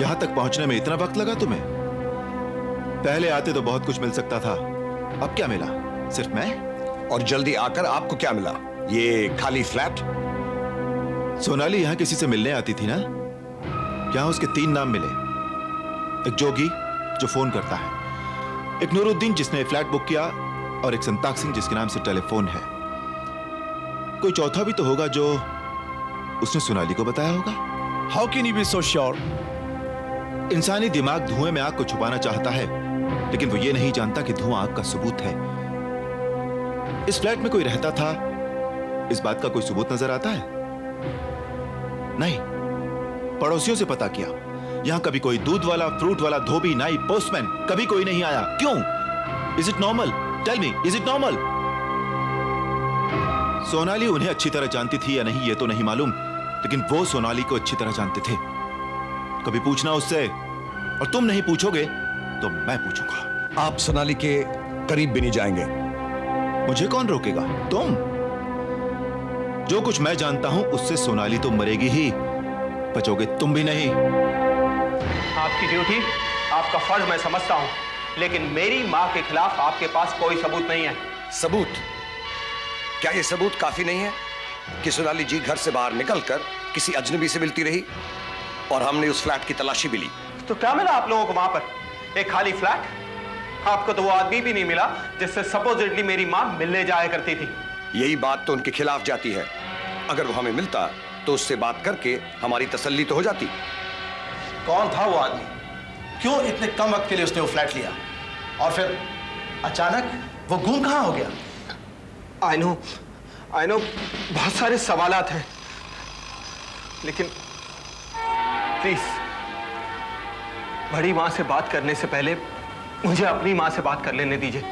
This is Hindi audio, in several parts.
यहां तक पहुंचने में इतना वक्त लगा तुम्हें? पहले आते तो बहुत कुछ मिल सकता था, अब क्या मिला? सिर्फ मैं? और जल्दी आकर आपको क्या मिला? ये खाली फ्लैट? सोनाली यहां किसी से मिलने आती थी ना? यहां उसके 3 नाम मिले। एक जोगी जो फोन करता है, एक नूरुद्दीन जिसने फ्लैट बुक किया, और एक संताक सिंह जिसके नाम से टेलीफोन है। कोई चौथा भी तो होगा जो उसने सोनाली को बताया होगा। How can you be so sure? इंसानी दिमाग धुएं में आग को छुपाना चाहता है, लेकिन वो ये नहीं जानता कि धुआं आग का सबूत है। इस फ्लैट में कोई रहता था, इस बात का कोई सबूत नजर आता है? नहीं। पड़ोसियों से पता किया, यहां कभी कोई दूध वाला, फ्रूट वाला, धोबी, नाई, पोस्टमैन कभी कोई नहीं आया। क्यों? Is it normal? Tell me, is it normal? Sonali उन्हें अच्छी तरह जानती थी या नहीं ये तो नहीं मालूम, लेकिन वो सोनाली को अच्छी तरह जानते थे। कभी पूछना उससे, और तुम नहीं पूछोगे तो मैं पूछूंगा। आप सोनाली के करीब भी नहीं जाएंगे। मुझे कौन रोकेगा? तुम। जो कुछ मैं जानता हूं उससे सोनाली तो मरेगी ही, बचोगे तुम भी नहीं। आपकी ड्यूटी, आपका फर्ज मैं समझता हूं, लेकिन मेरी मां के खिलाफ आपके पास कोई सबूत नहीं है। सबूत? क्या यह सबूत काफी नहीं है कि सोनाली जी घर से बाहर निकलकर किसी अजनबी से मिलती रही और हमने उस फ्लैट की तलाशी भी ली? तो क्या मिला आप लोगों को वहां पर? एक खाली फ्लैट? आपको तो वो आदमी भी नहीं मिला जिससे सपोजिटली मेरी मां मिलने जाया करती थी। यही बात तो उनके खिलाफ जाती है। अगर वो हमें मिलता तो उससे बात करके हमारी तसल्ली तो हो जाती। कौन था वो आदमी? क्यों इतने कम वक्त के लिए उसने वो फ्लैट लिया? और फिर अचानक वो गुम कहां हो गया? आई नो, बहुत सारे सवालात हैं, लेकिन प्लीज बड़ी मां से बात करने से पहले मुझे अपनी मां से बात कर लेने दीजिए।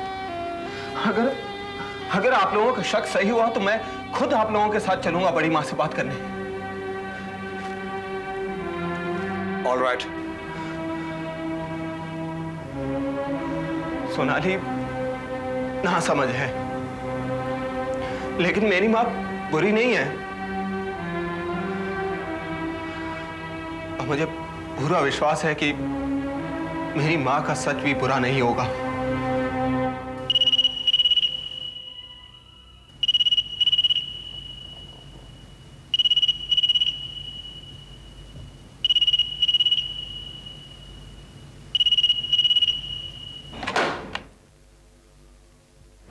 अगर आप लोगों का शक सही हुआ तो मैं खुद आप लोगों के साथ चलूंगा बड़ी मां से बात करने। All right. सोनाली ना समझ है, लेकिन मेरी मां बुरी नहीं है, और मुझे पूरा विश्वास है कि मेरी मां का सच भी बुरा नहीं होगा।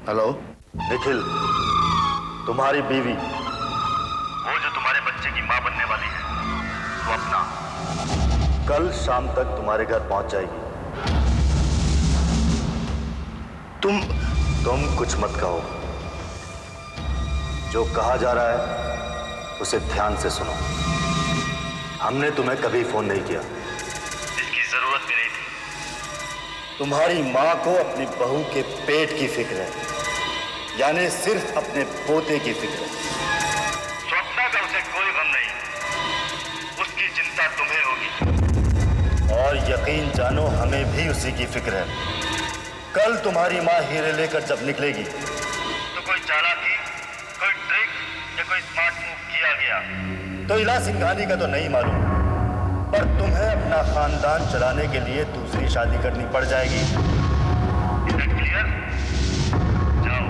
हेलो निखिल, तुम्हारी बीवी वो जो तुम्हारे बच्चे की मां बनने वाली है, स्वप्ना, कल शाम तक तुम्हारे घर पहुंच जाएगी। तुम कुछ मत कहो। जो कहा जा रहा है उसे ध्यान से सुनो। हमने तुम्हें कभी फोन नहीं किया। इसकी जरूरत भी नहीं थी। तुम्हारी मां को अपनी बहू के पेट की फिक्र है, यानी सिर्फ अपने पोते की फिक्र है। स्वप्ना का उसे कोई गम नहीं, उसकी चिंता तुम्हें होगी। और यकीन जानो हमें भी उसी की फिक्र है। कल तुम्हारी मां हीरे लेकर जब निकलेगी तो कोई चालाकी, कोई ट्रिक या कोई स्मार्ट मूव किया गया तो इला सिंघानी का तो नहीं मालूम, पर तुम्हें अपना खानदान चलाने के लिए दूसरी शादी करनी पड़ जाएगी। Is that clear? जाओ,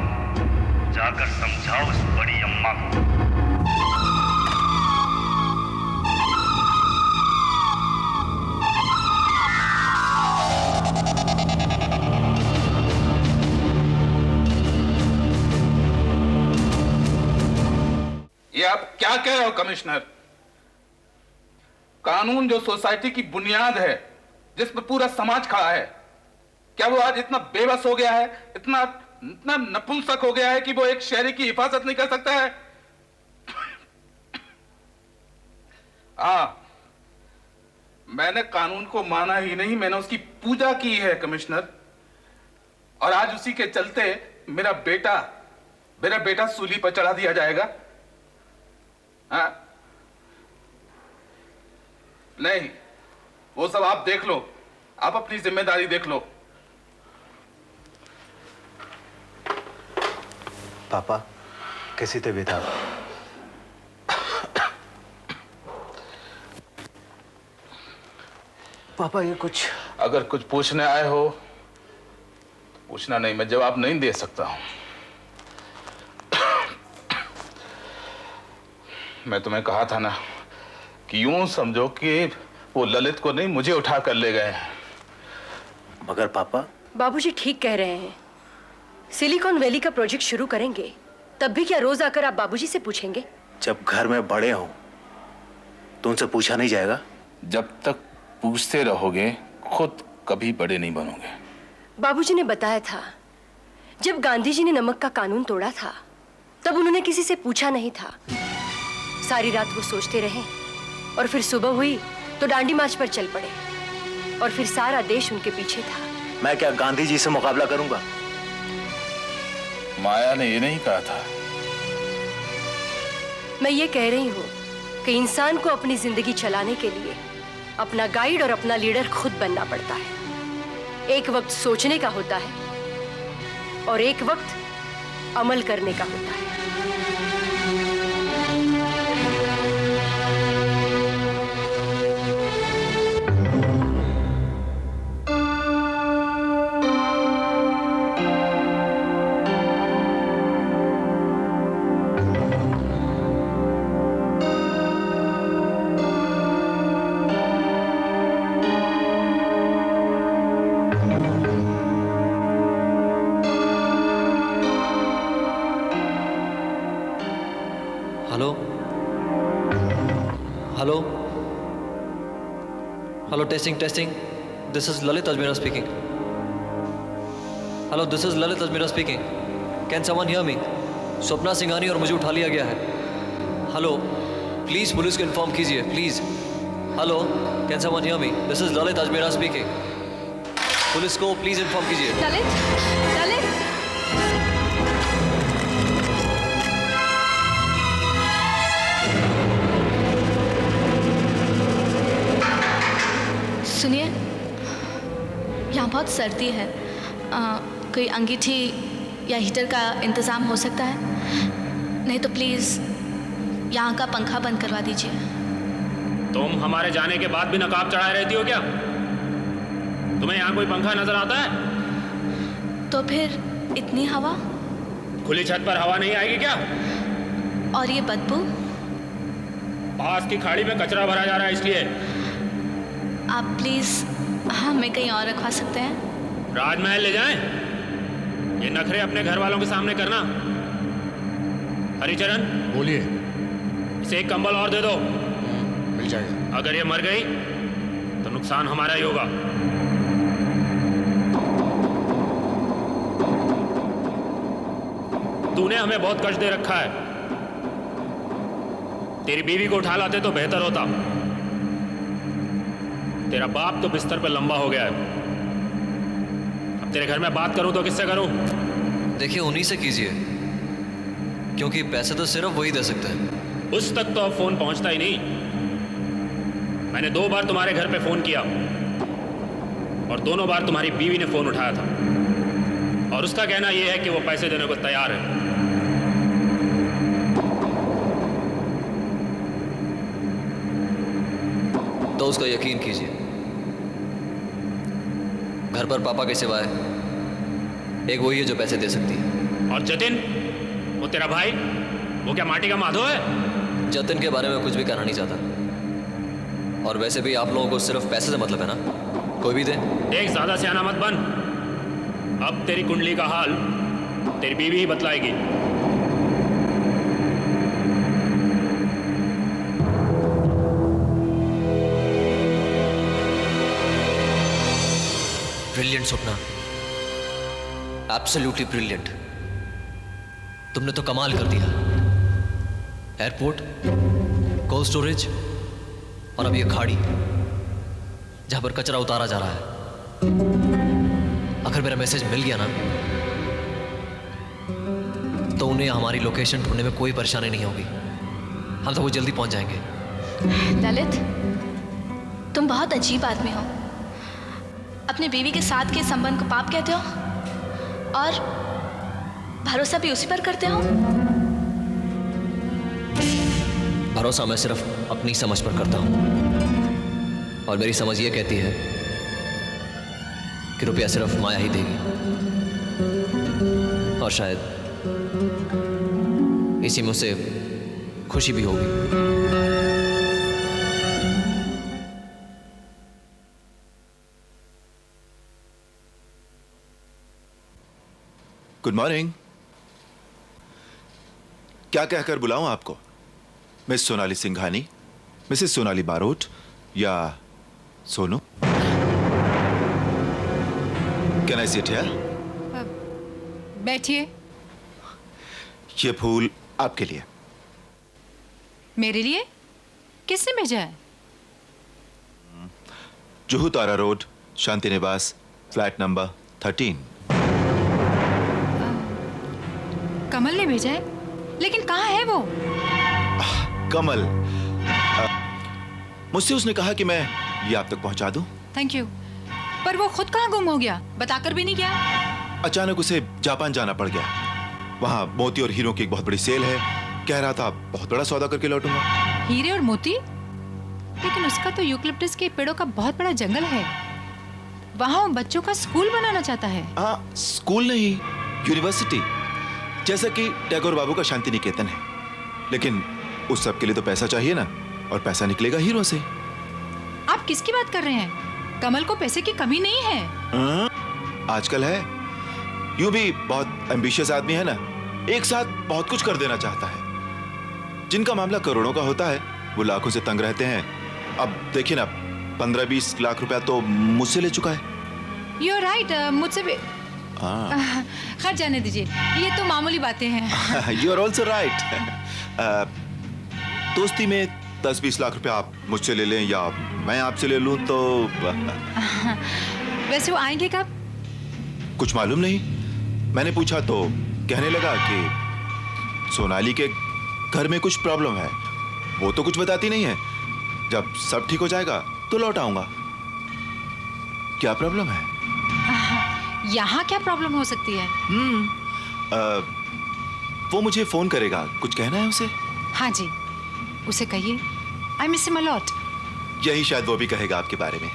जाकर समझाओ उस बड़ी अम्मा को। ये आप क्या कह रहे हो कमिश्नर? कानून जो सोसाइटी की बुनियाद है, जिस पर पूरा समाज खड़ा है, क्या वो आज इतना बेबस हो गया है, इतना इतना नपुंसक हो गया है कि वो एक शहरी की हिफाजत नहीं कर सकता है? मैंने कानून को माना ही नहीं, मैंने उसकी पूजा की है कमिश्नर। और आज उसी के चलते मेरा बेटा सूली पर चढ़ा दिया जाएगा। नहीं, वो सब आप देख लो, आप अपनी जिम्मेदारी देख लो। पापा, कैसी तबीयत है? पापा ये कुछ अगर कुछ पूछने आए हो तो पूछना नहीं, मैं जवाब नहीं दे सकता हूं। मैं तुम्हें कहा था ना कि यूं समझो कि वो ललित को नहीं मुझे उठा कर ले गए हैं। मगर पापा, बाबूजी ठीक कह रहे हैं। सिलिकॉन वैली का प्रोजेक्ट शुरू करेंगे तब भी क्या रोज आकर आप बाबूजी से पूछेंगे? जब घर में बड़े हो तो उनसे पूछा नहीं जाएगा? जब तक पूछते रहोगे खुद कभी बड़े नहीं बनोगे। बाबूजी ने बताया था जब गांधी जी ने नमक का कानून तोड़ा था तब उन्होंने किसी से पूछा नहीं था। सारी रात वो सोचते रहे और फिर सुबह हुई तो डांडी मार्च पर चल पड़े और फिर सारा देश उनके पीछे था। मैं क्या गांधी जी से मुकाबला करूंगा? माया ने ये नहीं कहा था। मैं ये कह रही हूँ कि इंसान को अपनी जिंदगी चलाने के लिए अपना गाइड और अपना लीडर खुद बनना पड़ता है। एक वक्त सोचने का होता है और एक वक्त अमल करने का होता है। Hello hello hello, testing testing, this is Lalit Ajmera speaking. Hello, this is Lalit Ajmera speaking. Can someone hear me? Swapna Singhani और मुझे उठा लिया गया है। हेलो, प्लीज पुलिस को इन्फॉर्म कीजिए please. Hello, can someone hear me? This is Lalit Ajmera speaking. Police को प्लीज इन्फॉर्म कीजिए। ललित, ललित, सुनिए, यहाँ बहुत सर्दी है। कोई अंगीठी या हीटर का इंतज़ाम हो सकता है? नहीं तो प्लीज़ यहाँ का पंखा बंद करवा दीजिए। तुम हमारे जाने के बाद भी नकाब चढ़ाए रहती हो क्या? तुम्हें यहाँ कोई पंखा नजर आता है? तो फिर इतनी हवा? खुली छत पर हवा नहीं आएगी क्या? और ये बदबू? पास की खाड़ी में कचरा भरा जा रहा है इसलिए। आप प्लीज़ हमें कहीं और रखवा सकते हैं? राजमहल ले जाएं? ये नखरे अपने घर वालों के सामने करना। हरिचरण, बोलिए। इसे एक कंबल और दे दो। मिल जाएगा। अगर ये मर गई तो नुकसान हमारा ही होगा। तूने हमें बहुत कष्ट दे रखा है। तेरी बीवी को उठा लाते तो बेहतर होता। तेरा बाप तो बिस्तर पे लंबा हो गया है। अब तेरे घर में बात करूं तो किससे करूं? देखिए, उन्हीं से कीजिए, क्योंकि पैसे तो सिर्फ वही दे सकते हैं। उस तक तो अब फोन पहुंचता ही नहीं। मैंने 2 बार तुम्हारे घर पे फोन किया और दोनों बार तुम्हारी बीवी ने फोन उठाया था और उसका कहना यह है कि वो पैसे देने को तैयार है। तो उसका यकीन कीजिए, घर पर पापा के सिवाय एक वही है जो पैसे दे सकती है। और जतिन, वो तेरा भाई, वो क्या माटी का माधो है? जतिन के बारे में कुछ भी कहना नहीं चाहता। और वैसे भी आप लोगों को सिर्फ पैसे से मतलब है ना, कोई भी दे। देख, ज्यादा सियाना मत बन। अब तेरी कुंडली का हाल तेरी बीवी ही बतलाएगी। Brilliant Swapna, absolutely brilliant. तुमने तो कमाल कर दिया। एयरपोर्ट, कोल्ड स्टोरेज और अब ये खाड़ी जहां पर कचरा उतारा जा रहा है। अगर मेरा मैसेज मिल गया ना तो उन्हें हमारी लोकेशन ढूंढने में कोई परेशानी नहीं होगी। हम तो वो जल्दी पहुंच जाएंगे। ललित, तुम बहुत अजीब आदमी हो। अपनी बीवी के साथ के संबंध को पाप कहते हो और भरोसा भी उसी पर करते हो। भरोसा मैं सिर्फ अपनी समझ पर करता हूं। और मेरी समझ ये कहती है कि रुपया सिर्फ माया ही देगी, और शायद इसी में उसे खुशी भी होगी। Good morning. क्या कहकर बुलाऊं आपको? मिस सोनाली सिंघानी, मिसेस सोनाली बारोट या Sonu? Can I sit here? बैठिए। ये फूल आपके लिए। मेरे लिए? किसने भेजा है? जुहू तारा रोड, शांति निवास, फ्लैट नंबर 13। कमल ने भेजा है? लेकिन कहाँ है वो? कमल, मुझसे उसने कहा कि मैं ये आप तक पहुंचा दूं। Thank you. पर वो खुद कहाँ गुम हो गया? बताकर भी नहीं गया। अचानक उसे जापान जाना पड़ गया। वहां मोती और हीरो की एक बहुत बड़ी सेल है। कह रहा था बहुत बड़ा सौदा करके लौटूंगा। हीरे और मोती? लेकिन उसका तो यूकलिप्टस के पेड़ों का बहुत बड़ा जंगल है। वहां वो बच्चों का स्कूल बनाना चाहता है। हाँ, स्कूल नहीं, यूनिवर्सिटी, जैसा कि टैगोर बाबू का शांति निकेतन है। लेकिन उस सब के लिए तो पैसा चाहिए ना, और पैसा निकलेगा हीरो से। आप किसकी बात कर रहे हैं? कमल को पैसे की कमी नहीं है। आजकल है। यूं भी बहुत एम्बिशियस आदमी है ना, एक साथ बहुत कुछ कर देना चाहता है। जिनका मामला करोड़ों का होता है वो लाखों से तंग रहते हैं। अब देखिए ना, 15-20 लाख रुपया तो मुझसे ले चुका है। यू आर राइट, मुझसे भी। खैर जाने दीजिए, ये तो मामूली बातें हैं। You are also right. दोस्ती में 10-20 लाख रुपया आप मुझसे ले लें या मैं आपसे ले लूं तो वैसे वो आएंगे कब? कुछ मालूम नहीं। मैंने पूछा तो कहने लगा कि सोनाली के घर में कुछ प्रॉब्लम है। वो तो कुछ बताती नहीं है। जब सब ठीक हो जाएगा तो लौट आऊंगा। क्या प्रॉब्लम है? यहाँ क्या प्रॉब्लम हो सकती है? वो मुझे फोन करेगा, कुछ कहना है उसे? हाँ जी, उसे कहिए I miss him a lot. यही शायद वो भी कहेगा आपके बारे में।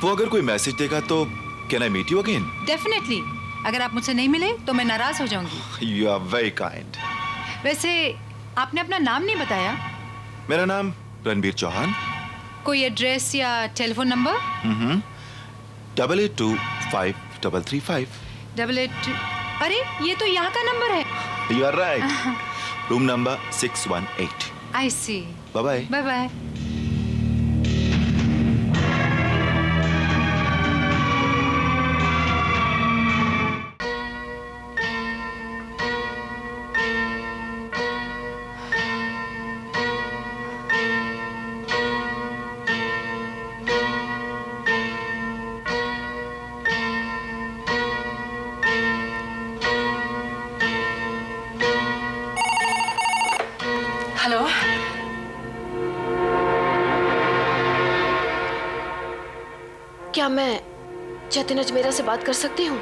वो अगर कोई मैसेज देगा तो can I meet you again? Definitely. अगर आप मुझसे नहीं मिले तो मैं नाराज हो जाऊंगी। You are very kind. वैसे आपने अपना नाम नहीं बताया। मेरा नाम रणबीर चौहान। कोई एड्रेस या टेलीफोन नंबर? 88253335। 88। अरे ये तो यहाँ का नंबर है। You are right. Room number 618। I see. Bye bye. Bye bye. Hello, क्या मैं जतिन अजमेरा से बात कर सकती हूँ?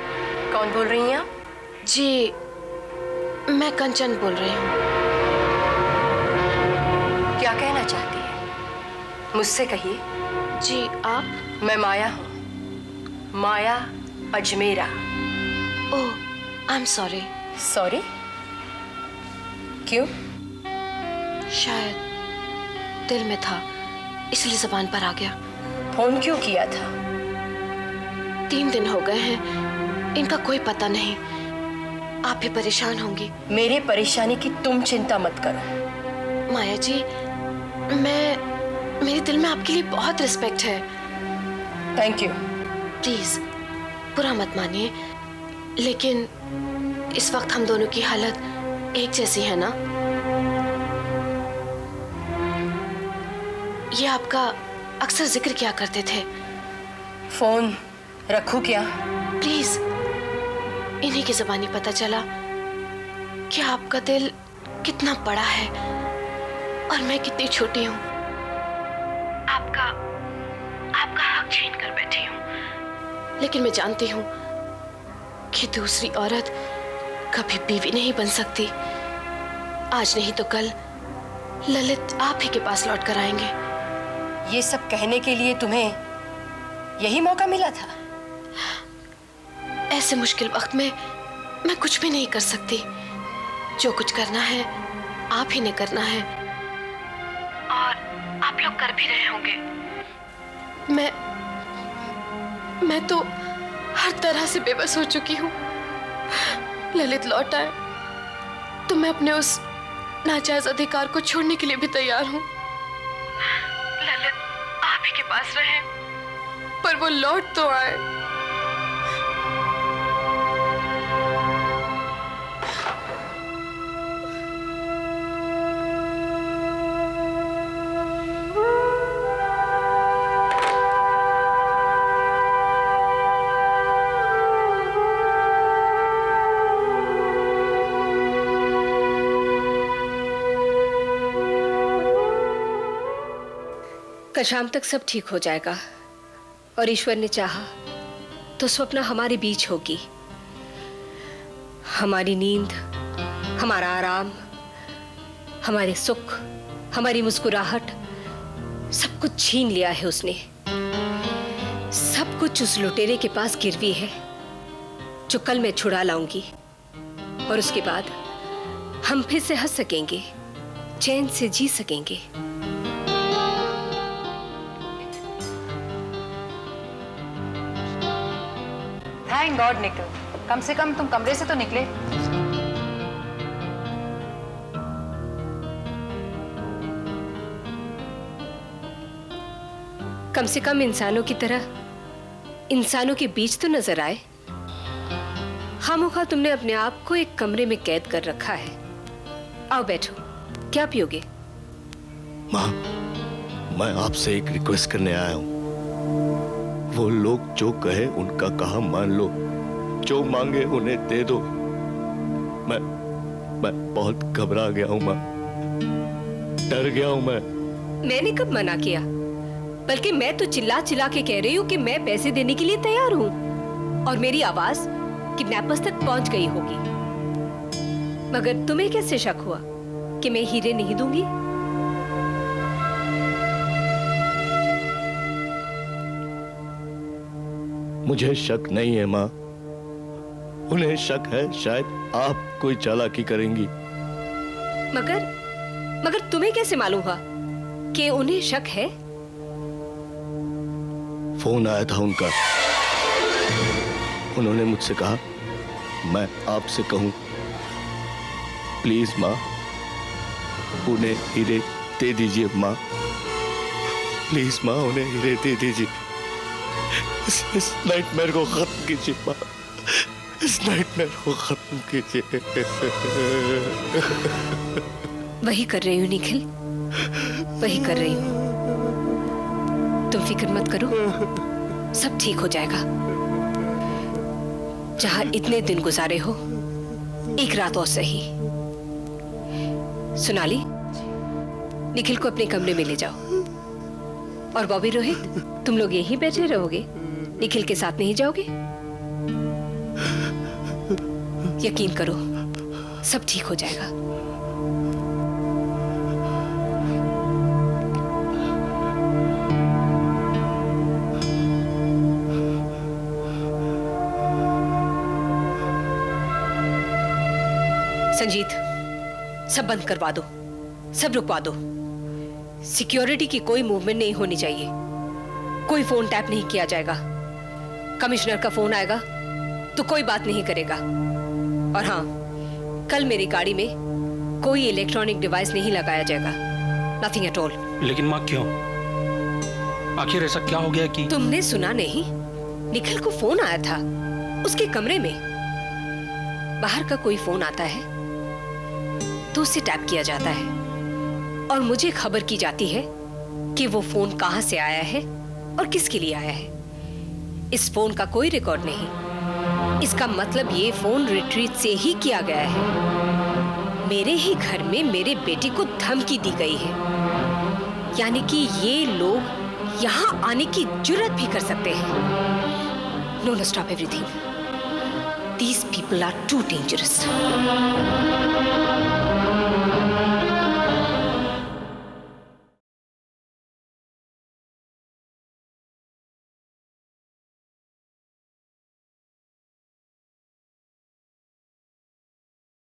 कौन बोल रही हैं आप? जी, मैं कंचन बोल रही हूँ। क्या कहना चाहती है? मुझसे कहिए। जी आप? मैं माया हूँ, माया अजमेरा। ओह, आई एम सॉरी। सॉरी? क्यों? शायद दिल में था, इसलिए जबान पर आ गया। फोन क्यों किया था? 3 दिन हो गए हैं, इनका कोई पता नहीं। आप भी परेशान होंगी। मेरी परेशानी की तुम चिंता मत करो। माया जी, मेरे दिल में आपके लिए बहुत रिस्पेक्ट है। Thank you. प्लीज बुरा मत मानिए, लेकिन इस वक्त हम दोनों की हालत एक जैसी है ना? ये आपका अक्सर जिक्र किया करते थे। फोन रखूं क्या? प्लीज। इन्हीं की ज़बानी पता चला कि आपका दिल कितना बड़ा है और मैं कितनी छोटी हूँ। आपका हक छीन कर बैठी हूँ। लेकिन मैं जानती हूँ कि दूसरी औरत कभी बीवी नहीं बन सकती। आज नहीं तो कल ललित आप ही के पास लौट कर आएंगे। ये सब कहने के लिए तुम्हें यही मौका मिला था? ऐसे मुश्किल वक्त में मैं कुछ भी नहीं कर सकती। जो कुछ करना है आप ही ने करना है, और आप लोग कर भी रहे होंगे। मैं तो हर तरह से बेबस हो चुकी हूँ। ललित लौट आए तो मैं अपने उस नाजायज अधिकार को छोड़ने के लिए भी तैयार हूँ। ललित आप ही के पास रहे, पर वो लौट तो आए। कल शाम तक सब ठीक हो जाएगा, और ईश्वर ने चाहा तो स्वप्न हमारे बीच होगी। हमारी नींद, हमारा आराम, हमारे सुख, हमारी मुस्कुराहट, सब कुछ छीन लिया है उसने। सब कुछ उस लुटेरे के पास गिरवी है, जो कल मैं छुड़ा लाऊंगी, और उसके बाद हम फिर से हंस सकेंगे, चैन से जी सकेंगे। थैंक गॉड निकल, कम से कम तुम कमरे से तो निकले। कम से कम इंसानों की तरह इंसानों के बीच तो नजर आए। खामोखा तुमने अपने आप को एक कमरे में कैद कर रखा है। आओ बैठो, क्या पियोगे? माँ, मैं आपसे एक रिक्वेस्ट करने आया हूँ। वो लोग जो कहे उनका कहा मान लो, जो मांगे उन्हें दे दो। मैं बहुत घबरा गया हूँ माँ, डर गया हूँ मैं। मैंने कब मना किया? बल्कि मैं तो चिल्ला चिल्ला के कह रही हूँ कि मैं पैसे देने के लिए तैयार हूँ, और मेरी आवाज किडनैपर्स तक पहुंच गई होगी। मगर तुम्हें कैसे शक हुआ कि मैं हीरे नहीं दूंगी? मुझे शक नहीं है माँ, उन्हें शक है शायद आप कोई चालाकी करेंगी। मगर तुम्हें कैसे मालूम हुआ कि उन्हें शक है? फोन आया था उनका, उन्होंने मुझसे कहा मैं आपसे कहूं, प्लीज माँ उन्हें हीरे दे दीजिए माँ, प्लीज माँ उन्हें हीरे दे दीजिए। इस नाइटमेयर को खत्म कीजिए माँ, इस नाइटमेयर को खत्म कीजिए। वही कर रही हूँ निखिल, वही कर रही हूँ। तुम फिक्र मत करो, सब ठीक हो जाएगा। जहां इतने दिन गुजारे हो, एक रात और सही। सोनाली, निखिल को अपने कमरे में ले जाओ। और बॉबी, रोहित, तुम लोग यहीं बैठे रहोगे, निखिल के साथ नहीं जाओगे? यकीन करो, सब ठीक हो जाएगा। संजीत, सब बंद करवा दो, सब रुकवा दो। सिक्योरिटी की कोई मूवमेंट नहीं होनी चाहिए, कोई फोन टैप नहीं किया जाएगा। कमिश्नर का फोन आएगा तो कोई बात नहीं करेगा। और हाँ, कल मेरी गाड़ी में कोई इलेक्ट्रॉनिक डिवाइस नहीं लगाया जाएगा, नथिंग एट ऑल। लेकिन माँ क्यों? आखिर ऐसा क्या हो गया कि? तुमने सुना नहीं? निखिल को फोन आया था उसके कमरे में। बाहर का कोई फोन आता है तो उसे टैप किया जाता है, और मुझे खबर की जाती है कि वो फोन कहां से आया है और किसके लिए आया है। इस फोन का कोई रिकॉर्ड नहीं। इसका मतलब ये फोन रिट्रीट से ही किया गया है। मेरे ही घर में मेरे बेटे को धमकी दी गई है, यानी कि ये लोग यहां आने की जुर्रत भी कर सकते हैं। No, stop everything. These people are too dangerous.